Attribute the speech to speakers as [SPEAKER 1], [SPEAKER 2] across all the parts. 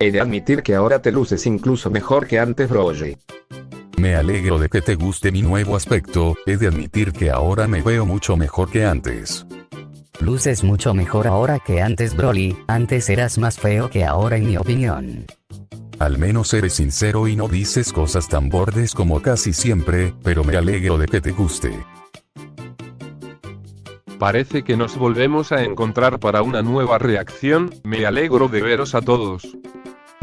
[SPEAKER 1] He de admitir que ahora te luces incluso mejor que antes, Broly.
[SPEAKER 2] Me alegro de que te guste mi nuevo aspecto, he de admitir que ahora me veo mucho mejor que antes.
[SPEAKER 3] Luces mucho mejor ahora que antes, Broly, antes eras más feo que ahora en mi opinión.
[SPEAKER 2] Al menos eres sincero y no dices cosas tan bordes como casi siempre, pero me alegro de que te guste.
[SPEAKER 4] Parece que nos volvemos a encontrar para una nueva reacción, me alegro de veros a todos.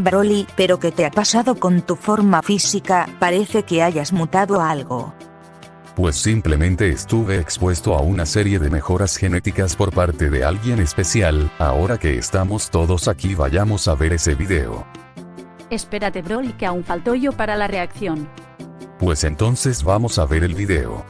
[SPEAKER 5] Broly, ¿pero qué te ha pasado con tu forma física? Parece que hayas mutado a algo.
[SPEAKER 2] Pues simplemente estuve expuesto a una serie de mejoras genéticas por parte de alguien especial. Ahora que estamos todos aquí, vayamos a ver ese video.
[SPEAKER 6] Espérate, Broly, que aún faltó yo para la reacción.
[SPEAKER 2] Pues entonces vamos a ver el video.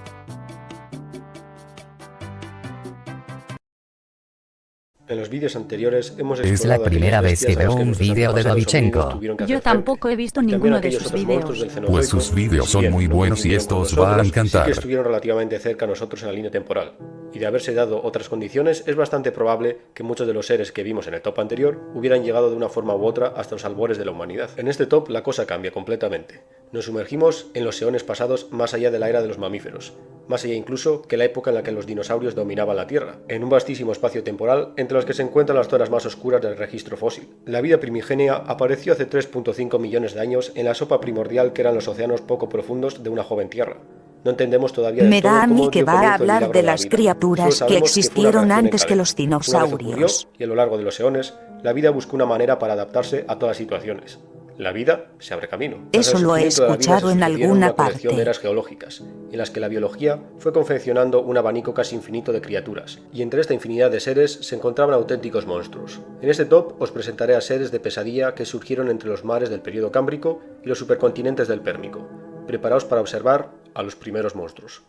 [SPEAKER 7] En los vídeos anteriores hemos
[SPEAKER 3] Es la primera vez que veo un vídeo de Davichenko.
[SPEAKER 6] Yo tampoco he visto ninguno de sus vídeos.
[SPEAKER 2] Pues sus vídeos son muy buenos y esto os va a encantar.
[SPEAKER 7] Sí que estuvieron relativamente cerca a nosotros en la línea temporal. Y de haberse dado otras condiciones, es bastante probable que muchos de los seres que vimos en el top anterior hubieran llegado de una forma u otra hasta los albores de la humanidad. En este top la cosa cambia completamente. Nos sumergimos en los eones pasados más allá de la era de los mamíferos, más allá incluso que la época en la que los dinosaurios dominaban la Tierra, en un vastísimo espacio temporal entre los que se encuentran las zonas más oscuras del registro fósil. La vida primigenia apareció hace 3.5 millones de años en la sopa primordial que eran los océanos poco profundos de una joven Tierra. No entendemos todavía del
[SPEAKER 5] Me
[SPEAKER 7] todo
[SPEAKER 5] da a
[SPEAKER 7] cómo
[SPEAKER 5] mí que
[SPEAKER 7] dio
[SPEAKER 5] va a
[SPEAKER 7] comienzo el
[SPEAKER 5] hablar
[SPEAKER 7] milagro
[SPEAKER 5] de
[SPEAKER 7] la
[SPEAKER 5] las
[SPEAKER 7] vida.
[SPEAKER 5] criaturas
[SPEAKER 7] Solo
[SPEAKER 5] que
[SPEAKER 7] sabemos fue una
[SPEAKER 5] existieron
[SPEAKER 7] reacción en
[SPEAKER 5] antes que
[SPEAKER 7] cadena.
[SPEAKER 5] los
[SPEAKER 7] Una vez
[SPEAKER 5] dinosaurios.
[SPEAKER 7] ocurrió, y a lo largo de los eones, la vida buscó una manera para adaptarse a todas las situaciones. La vida se abre camino. Tras
[SPEAKER 5] Eso
[SPEAKER 7] el
[SPEAKER 5] lo he
[SPEAKER 7] surgimiento de la vida,
[SPEAKER 5] escuchado
[SPEAKER 7] se
[SPEAKER 5] en
[SPEAKER 7] sucedieron
[SPEAKER 5] alguna
[SPEAKER 7] una colección
[SPEAKER 5] parte.
[SPEAKER 7] de eras geológicas, en las que la biología fue confeccionando un abanico casi infinito de criaturas, y entre esta infinidad de seres se encontraban auténticos monstruos. En este top os presentaré a seres de pesadilla que surgieron entre los mares del período cámbrico y los supercontinentes del Pérmico. Preparaos para observar a los primeros monstruos.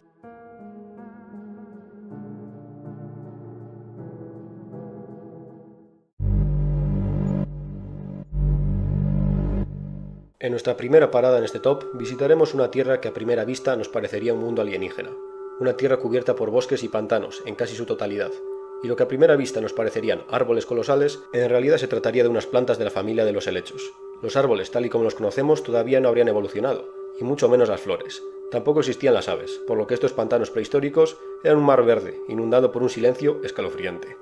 [SPEAKER 7] En nuestra primera parada en este top visitaremos una tierra que a primera vista nos parecería un mundo alienígena, una tierra cubierta por bosques y pantanos en casi su totalidad, y lo que a primera vista nos parecerían árboles colosales, en realidad se trataría de unas plantas de la familia de los helechos. Los árboles tal y como los conocemos todavía no habrían evolucionado, y mucho menos las flores. Tampoco existían las aves, por lo que estos pantanos prehistóricos eran un mar verde, inundado por un silencio escalofriante.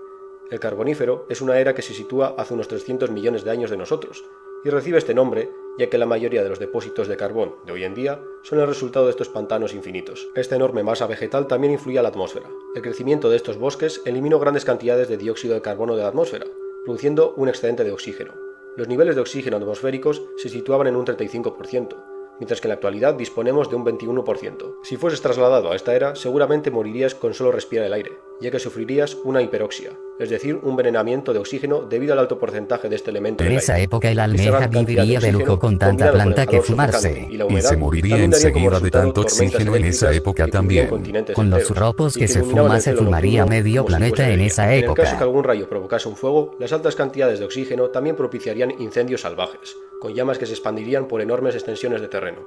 [SPEAKER 7] El Carbonífero es una era que se sitúa hace unos 300 millones de años de nosotros, y recibe este nombre ya que la mayoría de los depósitos de carbón de hoy en día son el resultado de estos pantanos infinitos. Esta enorme masa vegetal también influye a la atmósfera. El crecimiento de estos bosques eliminó grandes cantidades de dióxido de carbono de la atmósfera, produciendo un excedente de oxígeno. Los niveles de oxígeno atmosféricos se situaban en un 35%, mientras que en la actualidad disponemos de un 21%. Si fueses trasladado a esta era, seguramente morirías con solo respirar el aire, ya que sufrirías una hiperoxia, es decir, un envenenamiento de oxígeno debido al alto porcentaje de este elemento
[SPEAKER 3] En
[SPEAKER 7] en el
[SPEAKER 3] esa
[SPEAKER 7] aire.
[SPEAKER 3] época el
[SPEAKER 7] Esta
[SPEAKER 3] almeja
[SPEAKER 7] gran cantidad
[SPEAKER 3] viviría de lujo con tanta
[SPEAKER 7] combinado con el
[SPEAKER 3] planta que
[SPEAKER 7] calor
[SPEAKER 3] fumarse.
[SPEAKER 7] sofocante y la
[SPEAKER 2] Y
[SPEAKER 7] humedad,
[SPEAKER 2] se moriría
[SPEAKER 7] también daría como
[SPEAKER 2] enseguida de
[SPEAKER 7] resultado
[SPEAKER 2] tanto
[SPEAKER 7] tormentas
[SPEAKER 2] oxígeno en esa
[SPEAKER 7] eléctricas
[SPEAKER 2] época
[SPEAKER 7] que cubrían
[SPEAKER 2] también.
[SPEAKER 7] continentes
[SPEAKER 3] Con los
[SPEAKER 7] enteros,
[SPEAKER 3] ropos
[SPEAKER 7] y
[SPEAKER 3] que se
[SPEAKER 7] iluminaban
[SPEAKER 3] fuma
[SPEAKER 7] el
[SPEAKER 3] se
[SPEAKER 7] cielo
[SPEAKER 3] fumaría
[SPEAKER 7] nocturno
[SPEAKER 3] medio
[SPEAKER 7] como si
[SPEAKER 3] planeta
[SPEAKER 7] fuese
[SPEAKER 3] en
[SPEAKER 7] de día.
[SPEAKER 3] esa
[SPEAKER 7] En el caso
[SPEAKER 3] época.
[SPEAKER 7] que algún rayo provocase un fuego, las altas cantidades de oxígeno también propiciarían incendios salvajes, con llamas que se expandirían por enormes extensiones de terreno.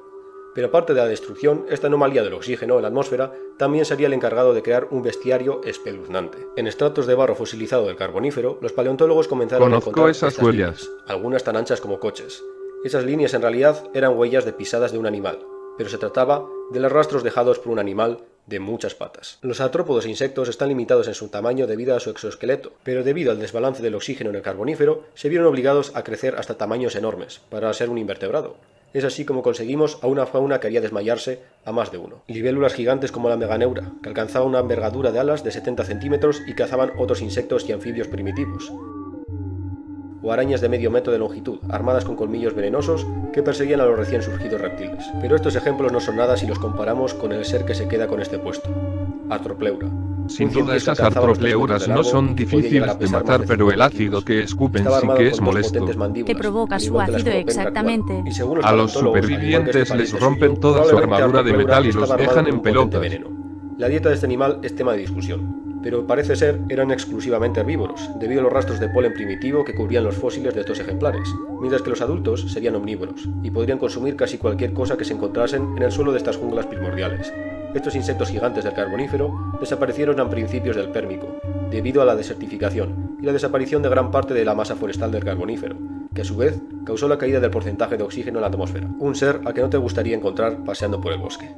[SPEAKER 7] Pero aparte de la destrucción, esta anomalía del oxígeno en la atmósfera también sería el encargado de crear un bestiario espeluznante. En estratos de barro fosilizado del Carbonífero, los paleontólogos comenzaron a
[SPEAKER 4] Conozco
[SPEAKER 7] encontrar
[SPEAKER 4] esas
[SPEAKER 7] estas
[SPEAKER 4] huellas.
[SPEAKER 7] líneas, algunas tan anchas como coches. Esas líneas en realidad eran huellas de pisadas de un animal, pero se trataba de los rastros dejados por un animal de muchas patas. Los artrópodos e insectos están limitados en su tamaño debido a su exoesqueleto, pero debido al desbalance del oxígeno en el Carbonífero, se vieron obligados a crecer hasta tamaños enormes, para ser un invertebrado. Es así como conseguimos a una fauna que haría desmayarse a más de uno. Libélulas gigantes como la meganeura, que alcanzaban una envergadura de alas de 70 centímetros y cazaban otros insectos y anfibios primitivos. O arañas de medio metro de longitud, armadas con colmillos venenosos, que perseguían a los recién surgidos reptiles. Pero estos ejemplos no son nada si los comparamos con el ser que se queda con este puesto. Artropleura.
[SPEAKER 4] Sin
[SPEAKER 7] Un cien
[SPEAKER 4] duda
[SPEAKER 7] pies que
[SPEAKER 4] esas
[SPEAKER 7] alcanzaba los 3
[SPEAKER 4] artropleuras
[SPEAKER 7] metros de
[SPEAKER 4] no
[SPEAKER 7] largo
[SPEAKER 4] son
[SPEAKER 7] y podía llegar a
[SPEAKER 4] difíciles de
[SPEAKER 7] pesar
[SPEAKER 4] matar,
[SPEAKER 7] más de
[SPEAKER 4] pero
[SPEAKER 7] 50
[SPEAKER 4] el ácido
[SPEAKER 7] kilos.
[SPEAKER 4] que escupen
[SPEAKER 7] Estaba
[SPEAKER 4] sí
[SPEAKER 7] armado
[SPEAKER 4] que
[SPEAKER 7] con
[SPEAKER 4] es
[SPEAKER 7] dos
[SPEAKER 4] molesto.
[SPEAKER 7] potentes mandíbulas,
[SPEAKER 6] Que provoca
[SPEAKER 7] al
[SPEAKER 6] su
[SPEAKER 7] igual que la
[SPEAKER 6] ácido
[SPEAKER 7] escorpión
[SPEAKER 6] exactamente.
[SPEAKER 7] dracual. Y según
[SPEAKER 4] A los
[SPEAKER 7] paleontólogos, al igual que
[SPEAKER 4] supervivientes
[SPEAKER 7] este
[SPEAKER 4] les
[SPEAKER 7] pariente
[SPEAKER 4] rompen
[SPEAKER 7] suyo,
[SPEAKER 4] toda su
[SPEAKER 7] probablemente
[SPEAKER 4] armadura de
[SPEAKER 7] Artropleura
[SPEAKER 4] metal y los
[SPEAKER 7] estaba armado
[SPEAKER 4] dejan
[SPEAKER 7] con
[SPEAKER 4] en
[SPEAKER 7] un potente
[SPEAKER 4] pelotas.
[SPEAKER 7] veneno. La dieta de este animal es tema de discusión, pero parece ser eran exclusivamente herbívoros, debido a los rastros de polen primitivo que cubrían los fósiles de estos ejemplares, mientras que los adultos serían omnívoros, y podrían consumir casi cualquier cosa que se encontrasen en el suelo de estas junglas primordiales. Estos insectos gigantes del Carbonífero desaparecieron a principios del Pérmico, debido a la desertificación y la desaparición de gran parte de la masa forestal del Carbonífero, que a su vez causó la caída del porcentaje de oxígeno en la atmósfera, un ser al que no te gustaría encontrar paseando por el bosque.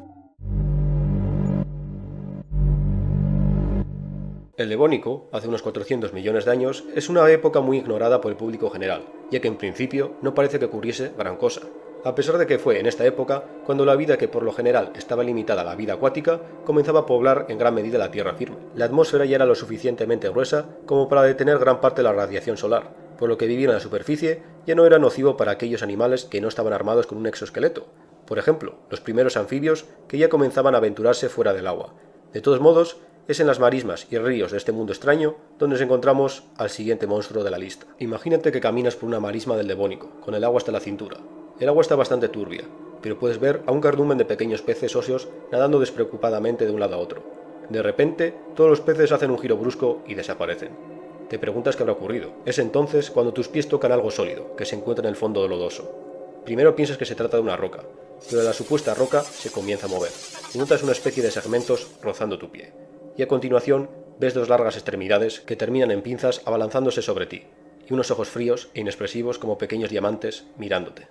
[SPEAKER 7] El Devónico, hace unos 400 millones de años, es una época muy ignorada por el público general, ya que en principio no parece que ocurriese gran cosa, a pesar de que fue en esta época cuando la vida que por lo general estaba limitada a la vida acuática comenzaba a poblar en gran medida la tierra firme. La atmósfera ya era lo suficientemente gruesa como para detener gran parte de la radiación solar, por lo que vivir en la superficie ya no era nocivo para aquellos animales que no estaban armados con un exoesqueleto, por ejemplo, los primeros anfibios que ya comenzaban a aventurarse fuera del agua. De todos modos, es en las marismas y ríos de este mundo extraño donde nos encontramos al siguiente monstruo de la lista. Imagínate que caminas por una marisma del Devónico, con el agua hasta la cintura. El agua está bastante turbia, pero puedes ver a un cardumen de pequeños peces óseos nadando despreocupadamente de un lado a otro. De repente, todos los peces hacen un giro brusco y desaparecen. Te preguntas qué habrá ocurrido. Es entonces cuando tus pies tocan algo sólido, que se encuentra en el fondo lodoso. Primero piensas que se trata de una roca, pero la supuesta roca se comienza a mover, y notas una especie de segmentos rozando tu pie. Y a continuación ves dos largas extremidades que terminan en pinzas abalanzándose sobre ti, y unos ojos fríos e inexpresivos como pequeños diamantes mirándote.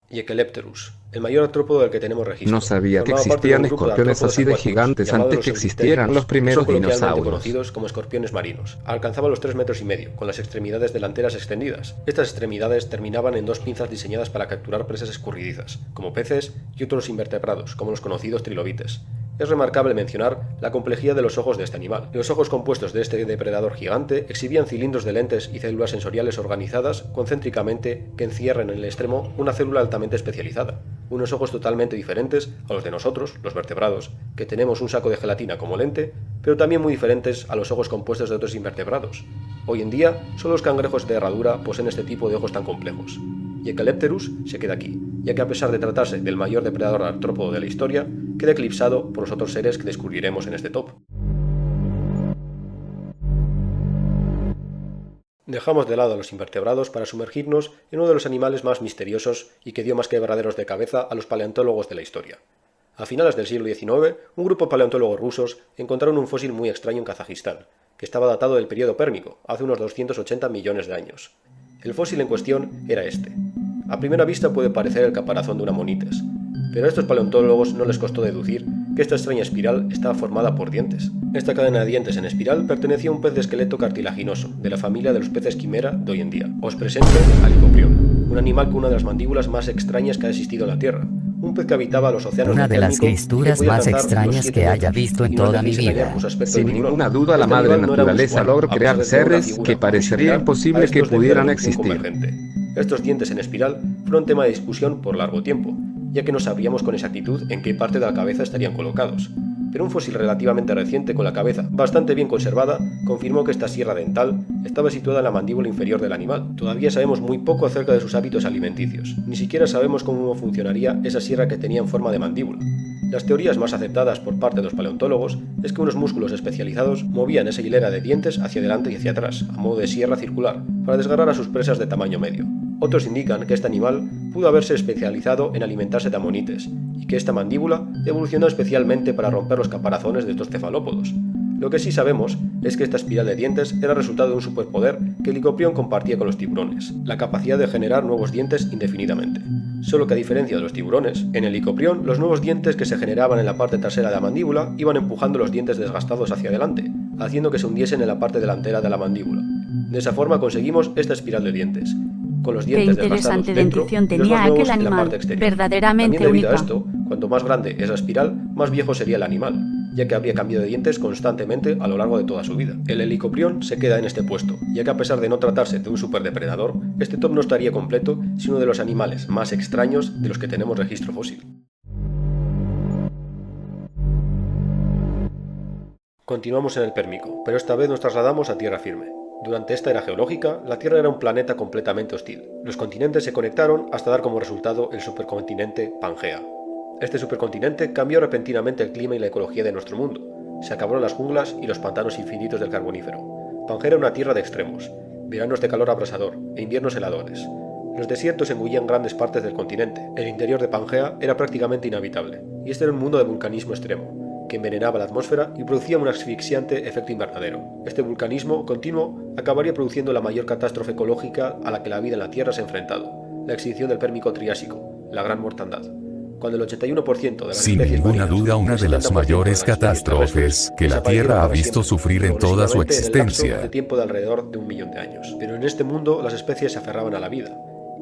[SPEAKER 7] Echelopterus, el mayor artrópodo del que tenemos registro.
[SPEAKER 1] No sabía que
[SPEAKER 7] Formaba parte de un
[SPEAKER 1] existían
[SPEAKER 7] grupo de
[SPEAKER 1] escorpiones
[SPEAKER 7] artrópodos
[SPEAKER 1] así de
[SPEAKER 7] acuáticos,
[SPEAKER 1] gigantes
[SPEAKER 7] llamados
[SPEAKER 1] antes que
[SPEAKER 7] los
[SPEAKER 1] existieran los
[SPEAKER 7] euritéridos.
[SPEAKER 1] primeros
[SPEAKER 7] Son coloquialmente
[SPEAKER 1] dinosaurios.
[SPEAKER 7] conocidos como escorpiones marinos. Alcanzaban los 3,5 metros, con las extremidades delanteras extendidas. Estas extremidades terminaban en dos pinzas diseñadas para capturar presas escurridizas, como peces y otros invertebrados, como los conocidos trilobites. Es remarcable mencionar la complejidad de los ojos de este animal. Los ojos compuestos de este depredador gigante exhibían cilindros de lentes y células sensoriales organizadas concéntricamente que encierran en el extremo una célula altamente especializada. Unos ojos totalmente diferentes a los de nosotros, los vertebrados, que tenemos un saco de gelatina como lente, pero también muy diferentes a los ojos compuestos de otros invertebrados. Hoy en día, solo los cangrejos de herradura poseen este tipo de ojos tan complejos. Y Echelopterus se queda aquí, ya que a pesar de tratarse del mayor depredador artrópodo de la historia, queda eclipsado por los otros seres que descubriremos en este top. Dejamos de lado a los invertebrados para sumergirnos en uno de los animales más misteriosos y que dio más quebraderos de cabeza a los paleontólogos de la historia. A finales del siglo XIX, un grupo de paleontólogos rusos encontraron un fósil muy extraño en Kazajistán, que estaba datado del período Pérmico, hace unos 280 millones de años. El fósil en cuestión era este. A primera vista puede parecer el caparazón de una monites, pero a estos paleontólogos no les costó deducir que esta extraña espiral estaba formada por dientes. Esta cadena de dientes en espiral pertenecía a un pez de esqueleto cartilaginoso, de la familia de los peces quimera de hoy en día. Os presento al licoprión, un animal con una de las mandíbulas más extrañas que ha existido en la Tierra. Un pez que habitaba los océanos
[SPEAKER 3] Una
[SPEAKER 7] del
[SPEAKER 3] de las
[SPEAKER 7] Pérmico y que
[SPEAKER 3] criaturas
[SPEAKER 7] podía
[SPEAKER 3] más
[SPEAKER 7] alcanzar los
[SPEAKER 3] extrañas
[SPEAKER 7] 7
[SPEAKER 3] que haya
[SPEAKER 7] metros,
[SPEAKER 3] visto en
[SPEAKER 7] y no
[SPEAKER 3] toda mi
[SPEAKER 7] difícil hallar
[SPEAKER 3] vida.
[SPEAKER 7] sus aspectos
[SPEAKER 1] Sin
[SPEAKER 7] de tiburón.
[SPEAKER 1] ninguna duda, la
[SPEAKER 7] Este
[SPEAKER 1] madre
[SPEAKER 7] animal no era
[SPEAKER 1] naturaleza
[SPEAKER 7] usual,
[SPEAKER 1] logra
[SPEAKER 7] a pesar
[SPEAKER 1] crear
[SPEAKER 7] de tener una
[SPEAKER 1] seres
[SPEAKER 7] figura
[SPEAKER 1] que
[SPEAKER 7] muy
[SPEAKER 1] parecería
[SPEAKER 7] similar
[SPEAKER 1] imposible
[SPEAKER 7] a
[SPEAKER 1] que
[SPEAKER 7] estos del
[SPEAKER 1] pudieran
[SPEAKER 7] Velociraptor
[SPEAKER 1] existir.
[SPEAKER 7] convergente. Estos dientes en espiral fueron tema de discusión por largo tiempo, ya que no sabíamos con exactitud en qué parte de la cabeza estarían colocados. Pero un fósil relativamente reciente con la cabeza bastante bien conservada confirmó que esta sierra dental estaba situada en la mandíbula inferior del animal. Todavía sabemos muy poco acerca de sus hábitos alimenticios, ni siquiera sabemos cómo funcionaría esa sierra que tenía en forma de mandíbula. Las teorías más aceptadas por parte de los paleontólogos es que unos músculos especializados movían esa hilera de dientes hacia adelante y hacia atrás, a modo de sierra circular, para desgarrar a sus presas de tamaño medio. Otros indican que este animal pudo haberse especializado en alimentarse de amonites, y que esta mandíbula evolucionó especialmente para romper los caparazones de estos cefalópodos. Lo que sí sabemos es que esta espiral de dientes era resultado de un superpoder que el licoprión compartía con los tiburones, la capacidad de generar nuevos dientes indefinidamente. Solo que a diferencia de los tiburones, en el licoprión los nuevos dientes que se generaban en la parte trasera de la mandíbula iban empujando los dientes desgastados hacia adelante, haciendo que se hundiesen en la parte delantera de la mandíbula. De esa forma conseguimos esta espiral de dientes, con los
[SPEAKER 6] Qué
[SPEAKER 7] dientes desgastados
[SPEAKER 6] interesante
[SPEAKER 7] dentro
[SPEAKER 6] dentición
[SPEAKER 7] y los
[SPEAKER 6] tenía
[SPEAKER 7] más nuevos
[SPEAKER 6] aquel
[SPEAKER 7] en la
[SPEAKER 6] animal,
[SPEAKER 7] parte exterior.
[SPEAKER 6] verdaderamente
[SPEAKER 7] También debido a
[SPEAKER 6] única.
[SPEAKER 7] esto, cuanto más grande es la espiral, más viejo sería el animal, ya que habría cambio de dientes constantemente a lo largo de toda su vida. El helicoprión se queda en este puesto, ya que a pesar de no tratarse de un superdepredador, este top no estaría completo sin uno de los animales más extraños de los que tenemos registro fósil. Continuamos en el Pérmico, pero esta vez nos trasladamos a tierra firme. Durante esta era geológica, la Tierra era un planeta completamente hostil. Los continentes se conectaron hasta dar como resultado el supercontinente Pangea. Este supercontinente cambió repentinamente el clima y la ecología de nuestro mundo. Se acabaron las junglas y los pantanos infinitos del Carbonífero. Pangea era una tierra de extremos, veranos de calor abrasador e inviernos heladores. Los desiertos engullían grandes partes del continente. El interior de Pangea era prácticamente inhabitable, y este era un mundo de vulcanismo extremo, que envenenaba la atmósfera y producía un asfixiante efecto invernadero. Este vulcanismo continuo acabaría produciendo la mayor catástrofe ecológica a la que la vida en la Tierra se ha enfrentado, la extinción del Pérmico Triásico, la Gran Mortandad, cuando el 81% de las
[SPEAKER 2] Sin
[SPEAKER 7] especies
[SPEAKER 2] ninguna
[SPEAKER 7] marinas,
[SPEAKER 2] duda, una de las
[SPEAKER 7] 70%
[SPEAKER 2] mayores
[SPEAKER 7] de las especies
[SPEAKER 2] catástrofes que la
[SPEAKER 7] desaparecieron
[SPEAKER 2] Tierra ha
[SPEAKER 7] para
[SPEAKER 2] visto
[SPEAKER 7] siempre,
[SPEAKER 2] sufrir en toda su
[SPEAKER 7] progresivamente en el lapso
[SPEAKER 2] existencia.
[SPEAKER 7] de tiempo de alrededor de 1 millón de años. Pero en este mundo las especies se aferraban a la vida,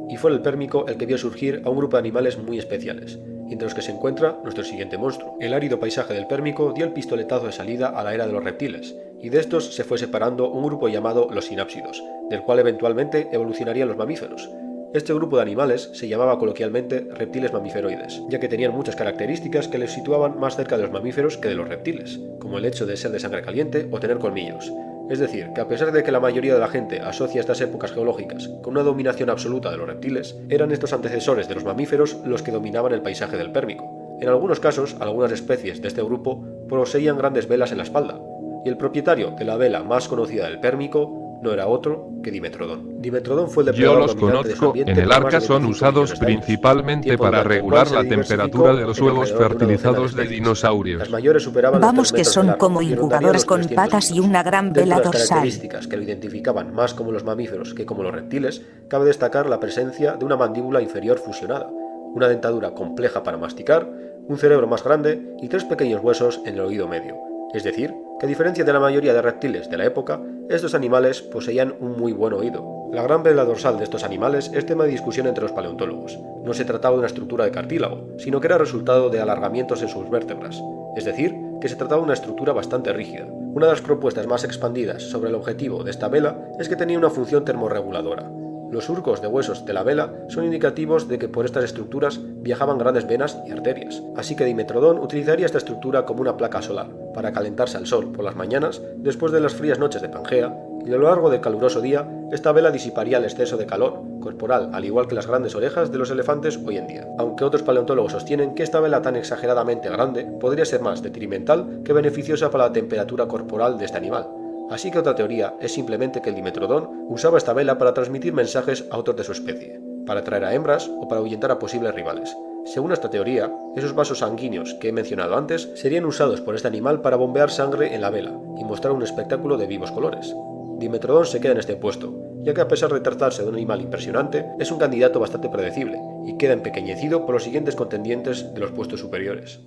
[SPEAKER 7] y fue el Pérmico el que vio surgir a un grupo de animales muy especiales, entre los que se encuentra nuestro siguiente monstruo. El árido paisaje del Pérmico dio el pistoletazo de salida a la era de los reptiles, y de estos se fue separando un grupo llamado los sinápsidos, del cual eventualmente evolucionarían los mamíferos. Este grupo de animales se llamaba coloquialmente reptiles mamiferoides, ya que tenían muchas características que les situaban más cerca de los mamíferos que de los reptiles, como el hecho de ser de sangre caliente o tener colmillos. Es decir, que a pesar de que la mayoría de la gente asocia estas épocas geológicas con una dominación absoluta de los reptiles, eran estos antecesores de los mamíferos los que dominaban el paisaje del Pérmico. En algunos casos, algunas especies de este grupo poseían grandes velas en la espalda, y el propietario de la vela más conocida del Pérmico no era otro que Dimetrodon. Dimetrodon fue el
[SPEAKER 4] Yo
[SPEAKER 7] depredador
[SPEAKER 4] los
[SPEAKER 7] dominante de su
[SPEAKER 4] conozco,
[SPEAKER 7] ambiente
[SPEAKER 4] en el
[SPEAKER 7] por más
[SPEAKER 4] arca
[SPEAKER 7] de
[SPEAKER 4] son
[SPEAKER 7] 25
[SPEAKER 4] usados
[SPEAKER 7] millones de años,
[SPEAKER 4] principalmente
[SPEAKER 7] tiempo
[SPEAKER 4] para
[SPEAKER 7] durante el
[SPEAKER 4] regular
[SPEAKER 7] cual se
[SPEAKER 4] la
[SPEAKER 7] diversificó
[SPEAKER 4] temperatura de los
[SPEAKER 7] en
[SPEAKER 4] huevos
[SPEAKER 7] alrededor de una
[SPEAKER 4] fertilizados
[SPEAKER 7] docena
[SPEAKER 4] de
[SPEAKER 7] especies.
[SPEAKER 4] dinosaurios.
[SPEAKER 7] Las mayores superaban
[SPEAKER 5] Vamos
[SPEAKER 7] los 3
[SPEAKER 5] que
[SPEAKER 7] metros
[SPEAKER 5] son
[SPEAKER 7] de largo
[SPEAKER 5] como
[SPEAKER 7] y rondarían
[SPEAKER 5] incubadores
[SPEAKER 7] los
[SPEAKER 5] con
[SPEAKER 7] 300
[SPEAKER 5] patas y
[SPEAKER 7] metros.
[SPEAKER 5] una gran
[SPEAKER 7] Dentro
[SPEAKER 5] vela
[SPEAKER 7] de las
[SPEAKER 5] dorsal.
[SPEAKER 7] características que lo identificaban más como los mamíferos que como los reptiles, cabe destacar la presencia de una mandíbula inferior fusionada, una dentadura compleja para masticar, un cerebro más grande y 3 pequeños huesos en el oído medio. Es decir, que a diferencia de la mayoría de reptiles de la época, estos animales poseían un muy buen oído. La gran vela dorsal de estos animales es tema de discusión entre los paleontólogos. No se trataba de una estructura de cartílago, sino que era resultado de alargamientos en sus vértebras. Es decir, que se trataba de una estructura bastante rígida. Una de las propuestas más expandidas sobre el objetivo de esta vela es que tenía una función termorreguladora. Los surcos de huesos de la vela son indicativos de que por estas estructuras viajaban grandes venas y arterias, así que Dimetrodon utilizaría esta estructura como una placa solar, para calentarse al sol por las mañanas después de las frías noches de Pangea, y a lo largo del caluroso día, esta vela disiparía el exceso de calor corporal, al igual que las grandes orejas de los elefantes hoy en día. Aunque otros paleontólogos sostienen que esta vela tan exageradamente grande podría ser más detrimental que beneficiosa para la temperatura corporal de este animal. Así que otra teoría es simplemente que el Dimetrodon usaba esta vela para transmitir mensajes a otros de su especie, para atraer a hembras o para ahuyentar a posibles rivales. Según esta teoría, esos vasos sanguíneos que he mencionado antes serían usados por este animal para bombear sangre en la vela y mostrar un espectáculo de vivos colores. Dimetrodon se queda en este puesto, ya que a pesar de tratarse de un animal impresionante, es un candidato bastante predecible y queda empequeñecido por los siguientes contendientes de los puestos superiores.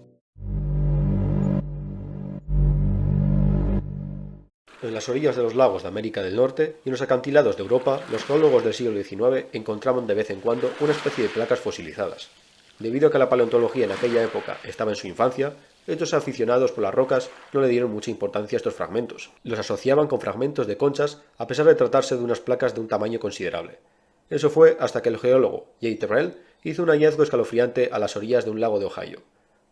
[SPEAKER 7] En las orillas de los lagos de América del Norte y en los acantilados de Europa, los geólogos del siglo XIX encontraban de vez en cuando una especie de placas fosilizadas. Debido a que la paleontología en aquella época estaba en su infancia, estos aficionados por las rocas no le dieron mucha importancia a estos fragmentos. Los asociaban con fragmentos de conchas a pesar de tratarse de unas placas de un tamaño considerable. Eso fue hasta que el geólogo J. Terrell hizo un hallazgo escalofriante a las orillas de un lago de Ohio.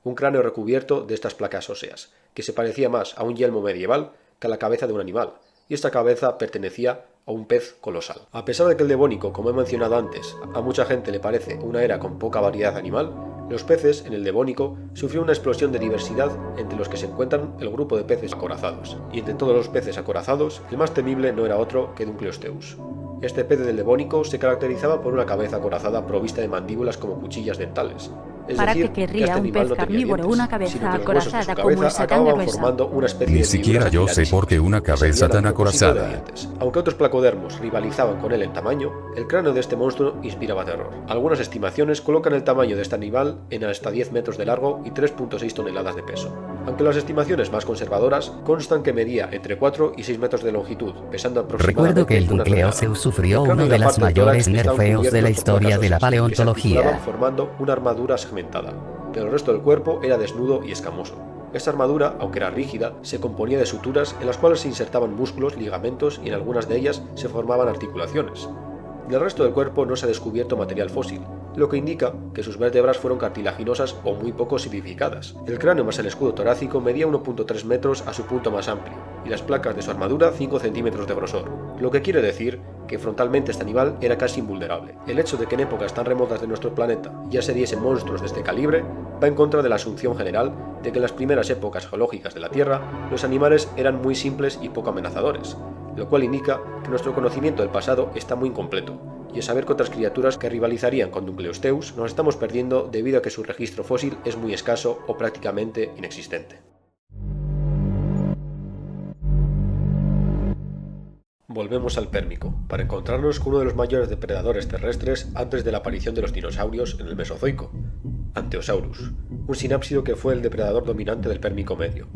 [SPEAKER 7] Un cráneo recubierto de estas placas óseas, que se parecía más a un yelmo medieval que a la cabeza de un animal, y esta cabeza pertenecía a un pez colosal. A pesar de que el Devónico, como he mencionado antes, a mucha gente le parece una era con poca variedad animal, los peces en el Devónico sufrieron una explosión de diversidad entre los que se encuentran el grupo de peces acorazados, y entre todos los peces acorazados, el más temible no era otro que Dunkleosteus. Este pez del Devónico se caracterizaba por una cabeza acorazada provista de mandíbulas como cuchillas dentales. Es
[SPEAKER 6] ¿Para
[SPEAKER 7] decir,
[SPEAKER 6] qué querría
[SPEAKER 7] este
[SPEAKER 6] un
[SPEAKER 7] animal
[SPEAKER 6] pez
[SPEAKER 7] no tenía
[SPEAKER 6] carnívoro
[SPEAKER 7] dientes,
[SPEAKER 6] una cabeza
[SPEAKER 7] sino que los huesos de su
[SPEAKER 6] acorazada como
[SPEAKER 7] cabeza
[SPEAKER 6] esa tan
[SPEAKER 7] acababan
[SPEAKER 6] gruesa?
[SPEAKER 7] formando una especie
[SPEAKER 2] Ni
[SPEAKER 7] de
[SPEAKER 2] siquiera
[SPEAKER 7] fibras
[SPEAKER 2] yo sé por qué una
[SPEAKER 7] afiladas,
[SPEAKER 2] cabeza
[SPEAKER 7] que
[SPEAKER 2] tan
[SPEAKER 7] serían el propósito de
[SPEAKER 2] acorazada.
[SPEAKER 7] dientes. Aunque otros placodermos rivalizaban con él en tamaño, el cráneo de este monstruo inspiraba terror. Algunas estimaciones colocan el tamaño de este animal en hasta 10 metros de largo y 3.6 toneladas de peso. Aunque las estimaciones más conservadoras constan que medía entre 4 y 6 metros de longitud, pesando aproximadamente
[SPEAKER 3] Recuerdo que el
[SPEAKER 7] una tonelada.
[SPEAKER 3] Dunkleosteus sufrió
[SPEAKER 7] El cráneo
[SPEAKER 3] uno
[SPEAKER 7] y
[SPEAKER 3] de
[SPEAKER 7] la
[SPEAKER 3] las
[SPEAKER 7] parte del tórax
[SPEAKER 3] mayores
[SPEAKER 7] estaban
[SPEAKER 3] nerfeos de la
[SPEAKER 7] cubiertos por
[SPEAKER 3] historia
[SPEAKER 7] placas
[SPEAKER 3] de la
[SPEAKER 7] óseas, que se
[SPEAKER 3] paleontología.
[SPEAKER 7] articulaban formando una armadura segmentada, pero el resto del cuerpo era desnudo y escamoso. Esta armadura, aunque era rígida, se componía de suturas en las cuales se insertaban músculos, ligamentos y en algunas de ellas se formaban articulaciones. Del resto del cuerpo no se ha descubierto material fósil, lo que indica que sus vértebras fueron cartilaginosas o muy poco solidificadas. El cráneo más el escudo torácico medía 1.3 metros a su punto más amplio, y las placas de su armadura 5 centímetros de grosor, lo que quiere decir que frontalmente este animal era casi invulnerable. El hecho de que en épocas tan remotas de nuestro planeta ya se diesen monstruos de este calibre va en contra de la asunción general de que en las primeras épocas geológicas de la Tierra los animales eran muy simples y poco amenazadores, lo cual indica que nuestro conocimiento del pasado está muy incompleto, y es saber que otras criaturas que rivalizarían con Dunkleosteus nos estamos perdiendo debido a que su registro fósil es muy escaso o prácticamente inexistente. Volvemos al Pérmico, para encontrarnos con uno de los mayores depredadores terrestres antes de la aparición de los dinosaurios en el Mesozoico, Anteosaurus, un sinápsido que fue el depredador dominante del Pérmico medio.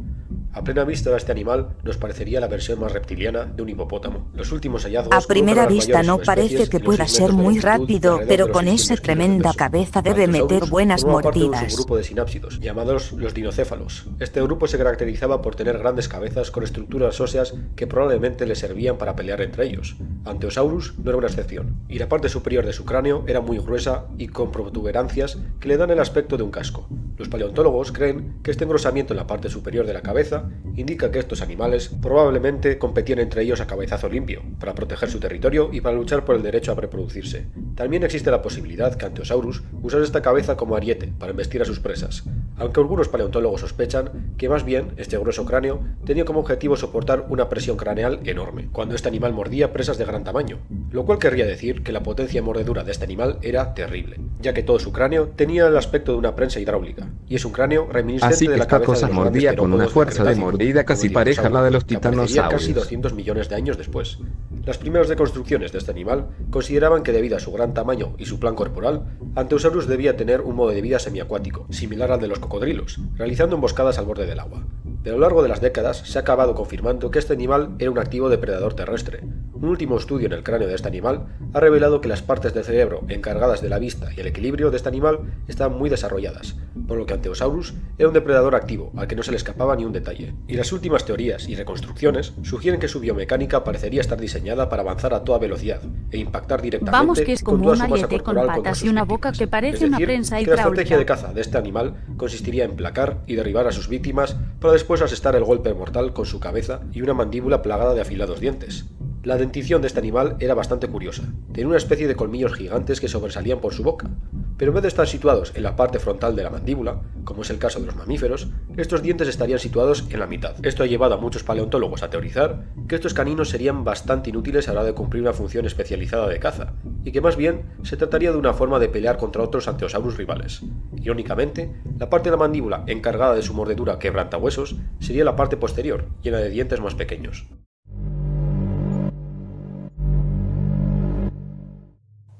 [SPEAKER 7] A plena vista este animal nos parecería la versión más reptiliana de un hipopótamo. Los últimos hallazgos
[SPEAKER 5] A primera vista no parece que pueda ser muy rápido, pero con esa tremenda cabeza debe meter buenas mordidas.
[SPEAKER 7] Un grupo de sinápsidos, llamados los dinocéfalos. Este grupo se caracterizaba por tener grandes cabezas con estructuras óseas que probablemente les servían para pelear entre ellos. Anteosaurus no era una excepción, y la parte superior de su cráneo era muy gruesa y con protuberancias que le dan el aspecto de un casco. Los paleontólogos creen que este engrosamiento en la parte superior de la cabeza indica que estos animales probablemente competían entre ellos a cabezazo limpio, para proteger su territorio y para luchar por el derecho a reproducirse. También existe la posibilidad que Anteosaurus usase esta cabeza como ariete para embestir a sus presas, aunque algunos paleontólogos sospechan que más bien este grueso cráneo tenía como objetivo soportar una presión craneal enorme, cuando este animal mordía presas de gran tamaño, lo cual querría decir que la potencia de mordedura de este animal era terrible, ya que todo su cráneo tenía el aspecto de una prensa hidráulica, y es un cráneo reminiscente
[SPEAKER 1] Así que
[SPEAKER 7] de la
[SPEAKER 1] esta
[SPEAKER 7] cabeza
[SPEAKER 1] cosa
[SPEAKER 7] de los grandes
[SPEAKER 1] mordía con una
[SPEAKER 7] terópodos
[SPEAKER 1] fuerza de
[SPEAKER 7] del Cretácico,
[SPEAKER 1] mordida casi
[SPEAKER 7] como
[SPEAKER 1] pareja a la de los
[SPEAKER 7] dinosaurio, que aparecería casi
[SPEAKER 1] titanosaurios.
[SPEAKER 7] 200 millones de años después. Las primeras reconstrucciones de este animal consideraban que debido a su gran tamaño y su plan corporal, Anteosaurus debía tener un modo de vida semiacuático, similar al de los cocodrilos, realizando emboscadas al borde del agua. Pero a lo largo de las décadas se ha acabado confirmando que este animal era un activo depredador terrestre. Un último estudio en el cráneo de este animal ha revelado que las partes del cerebro encargadas de la vista y el equilibrio de este animal estaban muy desarrolladas, por lo que Anteosaurus era un depredador activo al que no se le escapaba ni un detalle. Y las últimas teorías y reconstrucciones sugieren que su biomecánica parecería estar diseñada para avanzar a toda velocidad e impactar directamente
[SPEAKER 6] Vamos, que es
[SPEAKER 7] con
[SPEAKER 6] como
[SPEAKER 7] toda
[SPEAKER 6] un
[SPEAKER 7] su masa
[SPEAKER 6] ariete con
[SPEAKER 7] corporal contra
[SPEAKER 6] patas
[SPEAKER 7] sus
[SPEAKER 6] y una
[SPEAKER 7] víctimas.
[SPEAKER 6] boca que parece
[SPEAKER 7] Es
[SPEAKER 6] una
[SPEAKER 7] decir,
[SPEAKER 6] prensa
[SPEAKER 7] que la estrategia de
[SPEAKER 6] hidráulica.
[SPEAKER 7] caza de este animal consistiría en placar y derribar a sus víctimas para después asestar el golpe mortal con su cabeza y una mandíbula plagada de afilados dientes. La dentición de este animal era bastante curiosa. Tenía una especie de colmillos gigantes que sobresalían por su boca, pero en vez de estar situados en la parte frontal de la mandíbula, como es el caso de los mamíferos, estos dientes estarían situados en la mitad. Esto ha llevado a muchos paleontólogos a teorizar que estos caninos serían bastante inútiles a la hora de cumplir una función especializada de caza, y que más bien se trataría de una forma de pelear contra otros Anteosaurus rivales. Irónicamente, la parte de la mandíbula encargada de su mordedura quebrantahuesos sería la parte posterior, llena de dientes más pequeños.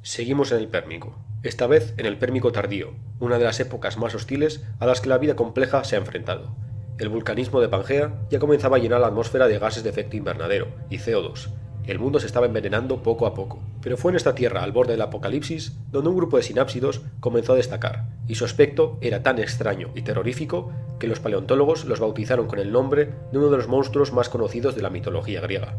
[SPEAKER 7] Seguimos en el Pérmico, esta vez en el Pérmico tardío, una de las épocas más hostiles a las que la vida compleja se ha enfrentado. El vulcanismo de Pangea ya comenzaba a llenar la atmósfera de gases de efecto invernadero y CO2. El mundo se estaba envenenando poco a poco, pero fue en esta tierra al borde del apocalipsis donde un grupo de sinápsidos comenzó a destacar, y su aspecto era tan extraño y terrorífico que los paleontólogos los bautizaron con el nombre de uno de los monstruos más conocidos de la mitología griega,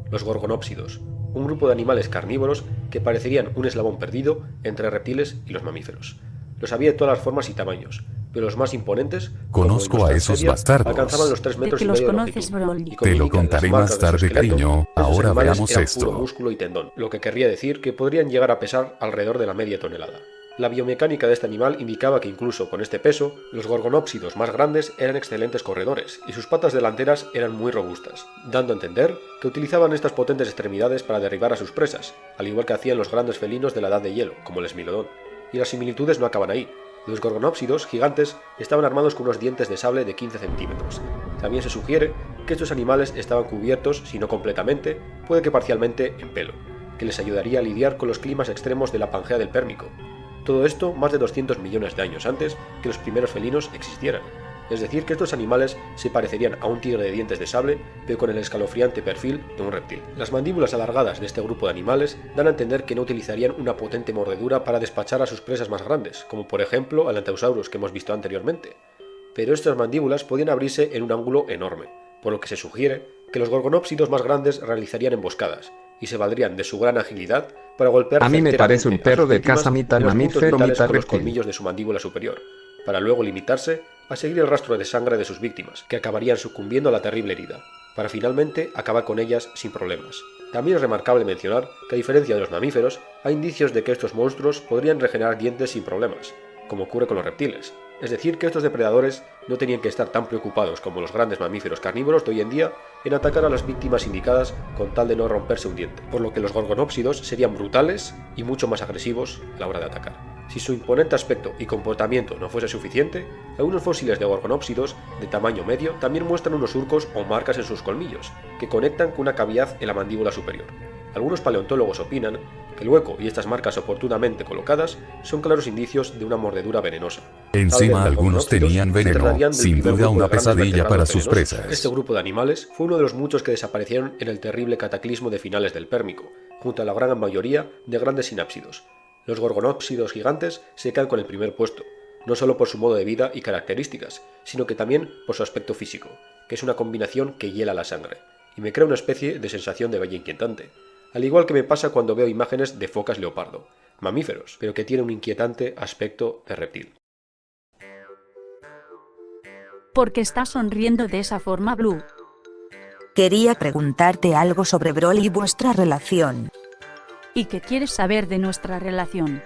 [SPEAKER 7] los gorgonópsidos, un grupo de animales carnívoros que parecerían un eslabón perdido entre reptiles y los mamíferos. Los había de todas las formas y tamaños, pero los más imponentes,
[SPEAKER 2] Conozco a esos bastardos.
[SPEAKER 7] alcanzaban los 3 metros
[SPEAKER 6] que
[SPEAKER 7] y
[SPEAKER 6] los
[SPEAKER 7] medio de
[SPEAKER 6] conoces,
[SPEAKER 7] longitud.
[SPEAKER 6] Broly.
[SPEAKER 7] Y
[SPEAKER 2] Te
[SPEAKER 7] como
[SPEAKER 2] lo
[SPEAKER 7] indican
[SPEAKER 2] contaré
[SPEAKER 7] las
[SPEAKER 2] más
[SPEAKER 7] marcas de su
[SPEAKER 2] tarde,
[SPEAKER 7] esqueleto,
[SPEAKER 2] cariño.
[SPEAKER 7] estos
[SPEAKER 2] Ahora
[SPEAKER 7] animales
[SPEAKER 2] veamos
[SPEAKER 7] eran
[SPEAKER 2] esto.
[SPEAKER 7] puro músculo y tendón, lo que querría decir que podrían llegar a pesar alrededor de la media tonelada. La biomecánica de este animal indicaba que incluso con este peso, los gorgonópsidos más grandes eran excelentes corredores y sus patas delanteras eran muy robustas, dando a entender que utilizaban estas potentes extremidades para derribar a sus presas, al igual que hacían los grandes felinos de la edad de hielo, como el esmilodón. Y las similitudes no acaban ahí. Los gorgonópsidos gigantes estaban armados con unos dientes de sable de 15 centímetros. También se sugiere que estos animales estaban cubiertos, si no completamente, puede que parcialmente, en pelo, que les ayudaría a lidiar con los climas extremos de la Pangea del Pérmico. Todo esto más de 200 millones de años antes que los primeros felinos existieran. Es decir, que estos animales se parecerían a un tigre de dientes de sable, pero con el escalofriante perfil de un reptil. Las mandíbulas alargadas de este grupo de animales dan a entender que no utilizarían una potente mordedura para despachar a sus presas más grandes, como por ejemplo al Anteosaurus que hemos visto anteriormente. Pero estas mandíbulas podían abrirse en un ángulo enorme, por lo que se sugiere que los gorgonópsidos más grandes realizarían emboscadas, y se valdrían de su gran agilidad para golpear
[SPEAKER 1] A mí me parece un
[SPEAKER 7] certeramente a
[SPEAKER 1] perro
[SPEAKER 7] sus
[SPEAKER 1] de
[SPEAKER 7] víctimas
[SPEAKER 1] caza mitad
[SPEAKER 7] en los puntos
[SPEAKER 1] mamífero,
[SPEAKER 7] vitales
[SPEAKER 1] mitad
[SPEAKER 7] con los
[SPEAKER 1] reptil.
[SPEAKER 7] colmillos de su mandíbula superior, para luego limitarse a seguir el rastro de sangre de sus víctimas, que acabarían sucumbiendo a la terrible herida, para finalmente acabar con ellas sin problemas. También es remarcable mencionar que a diferencia de los mamíferos, hay indicios de que estos monstruos podrían regenerar dientes sin problemas, como ocurre con los reptiles. Es decir, que estos depredadores no tenían que estar tan preocupados como los grandes mamíferos carnívoros de hoy en día en atacar a las víctimas indicadas con tal de no romperse un diente, por lo que los gorgonópsidos serían brutales y mucho más agresivos a la hora de atacar. Si su imponente aspecto y comportamiento no fuese suficiente, algunos fósiles de gorgonópsidos de tamaño medio también muestran unos surcos o marcas en sus colmillos, que conectan con una cavidad en la mandíbula superior. Algunos paleontólogos opinan que el hueco y estas marcas oportunamente colocadas son claros indicios de una mordedura venenosa.
[SPEAKER 2] Encima algunos tenían veneno, sin duda una pesadilla para sus presas.
[SPEAKER 7] Este grupo de animales fue uno de los muchos que desaparecieron en el terrible cataclismo de finales del Pérmico, junto a la gran mayoría de grandes sinápsidos. Los gorgonópsidos gigantes se quedan con el primer puesto, no solo por su modo de vida y características, sino que también por su aspecto físico, que es una combinación que hiela la sangre, y me crea una especie de sensación de bella inquietante, al igual que me pasa cuando veo imágenes de focas leopardo, mamíferos, pero que tienen un inquietante aspecto de reptil.
[SPEAKER 6] ¿Por qué estás sonriendo de esa forma, Blue?
[SPEAKER 5] Quería preguntarte algo sobre Broly y vuestra relación.
[SPEAKER 6] ¿Y qué quieres saber de nuestra relación?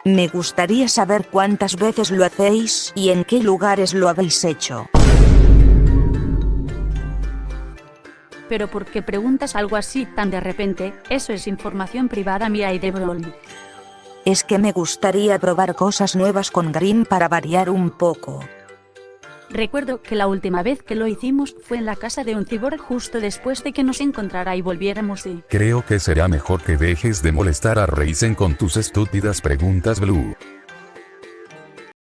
[SPEAKER 5] Me gustaría saber cuántas veces lo hacéis y en qué lugares lo habéis hecho.
[SPEAKER 6] Pero ¿por qué preguntas algo así tan de repente? Eso es información privada mía y de Broly.
[SPEAKER 5] Es que me gustaría probar cosas nuevas con Green para variar un poco.
[SPEAKER 6] Recuerdo que la última vez que lo hicimos fue en la casa de un cyborg justo después de que nos encontrara y volviéramos y...
[SPEAKER 2] Creo que será mejor que dejes de molestar a Raizen con tus estúpidas preguntas, Blue.